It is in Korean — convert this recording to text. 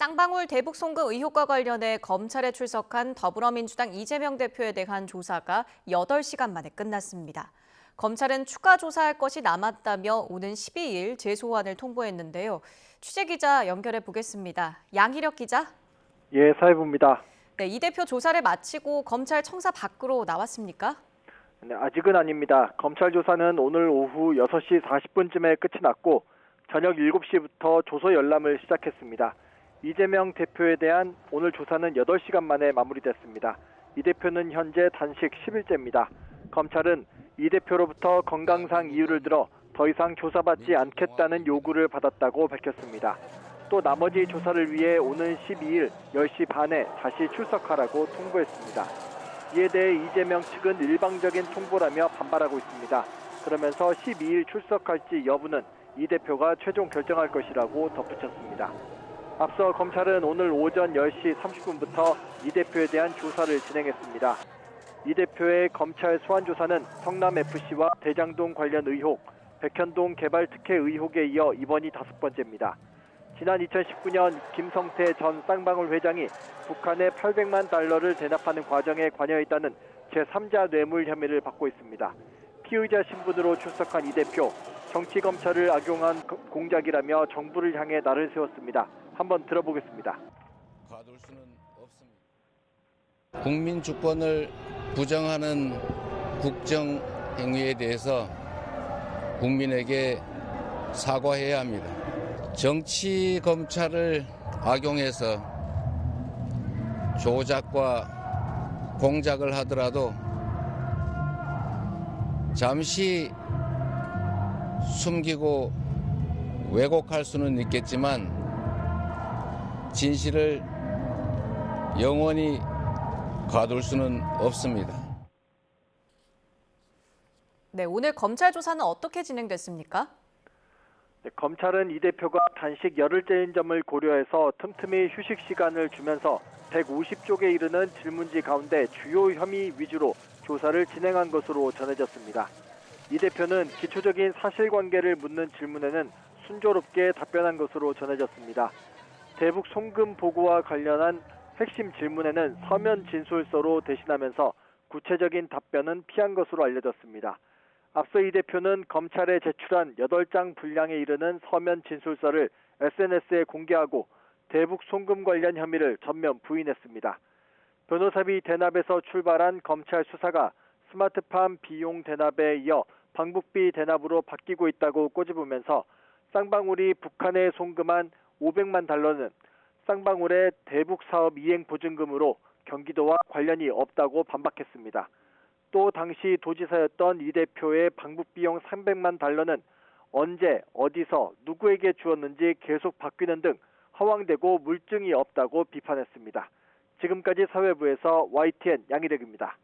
쌍방울 대북 송금 의혹과 관련해 검찰에 출석한 더불어민주당 이재명 대표에 대한 조사가 8시간 만에 끝났습니다. 검찰은 추가 조사할 것이 남았다며 오는 12일 재소환을 통보했는데요. 취재기자 연결해 보겠습니다. 양희력 기자. 예, 사회부입니다. 네, 이 대표 조사를 마치고 검찰 청사 밖으로 나왔습니까? 네, 아직은 아닙니다. 검찰 조사는 오늘 오후 6시 40분쯤에 끝이 났고 저녁 7시부터 조서 열람을 시작했습니다. 이재명 대표에 대한 오늘 조사는 8시간 만에 마무리됐습니다. 이 대표는 현재 단식 10일째입니다. 검찰은 이 대표로부터 건강상 이유를 들어 더 이상 조사받지 않겠다는 요구를 받았다고 밝혔습니다. 또 나머지 조사를 위해 오는 12일 10시 반에 다시 출석하라고 통보했습니다. 이에 대해 이재명 측은 일방적인 통보라며 반발하고 있습니다. 그러면서 12일 출석할지 여부는 이 대표가 최종 결정할 것이라고 덧붙였습니다. 앞서 검찰은 오늘 오전 10시 30분부터 이 대표에 대한 조사를 진행했습니다. 이 대표의 검찰 소환 조사는 성남FC와 대장동 관련 의혹, 백현동 개발 특혜 의혹에 이어 이번이 5번째입니다. 지난 2019년 김성태 전 쌍방울 회장이 북한에 800만 달러를 대납하는 과정에 관여했다는 제3자 뇌물 혐의를 받고 있습니다. 피의자 신분으로 출석한 이 대표, 정치검찰을 악용한 공작이라며 정부를 향해 날을 세웠습니다. 한번 들어보겠습니다. 가둘 수는 없습니다. 국민 주권을 부정하는 국정 행위에 대해서 국민에게 사과해야 합니다. 정치 검찰을 악용해서 조작과 공작을 하더라도 잠시 숨기고 왜곡할 수는 있겠지만 진실을 영원히 가둘 수는 없습니다. 네, 오늘 검찰 조사는 어떻게 진행됐습니까? 네, 검찰은 이 대표가 단식 열흘째인 점을 고려해서 틈틈이 휴식 시간을 주면서 150쪽에 이르는 질문지 가운데 주요 혐의 위주로 조사를 진행한 것으로 전해졌습니다. 이 대표는 기초적인 사실관계를 묻는 질문에는 순조롭게 답변한 것으로 전해졌습니다. 대북 송금 보고와 관련한 핵심 질문에는 서면 진술서로 대신하면서 구체적인 답변은 피한 것으로 알려졌습니다. 앞서 이 대표는 검찰에 제출한 8장 분량에 이르는 서면 진술서를 SNS에 공개하고 대북 송금 관련 혐의를 전면 부인했습니다. 변호사비 대납에서 출발한 검찰 수사가 스마트팜 비용 대납에 이어 방북비 대납으로 바뀌고 있다고 꼬집으면서 쌍방울이 북한에 송금한 500만 달러는 쌍방울의 대북 사업 이행 보증금으로 경기도와 관련이 없다고 반박했습니다. 또 당시 도지사였던 이 대표의 방북비용 300만 달러는 언제, 어디서, 누구에게 주었는지 계속 바뀌는 등 허황되고 물증이 없다고 비판했습니다. 지금까지 사회부에서 YTN 양희덕입니다.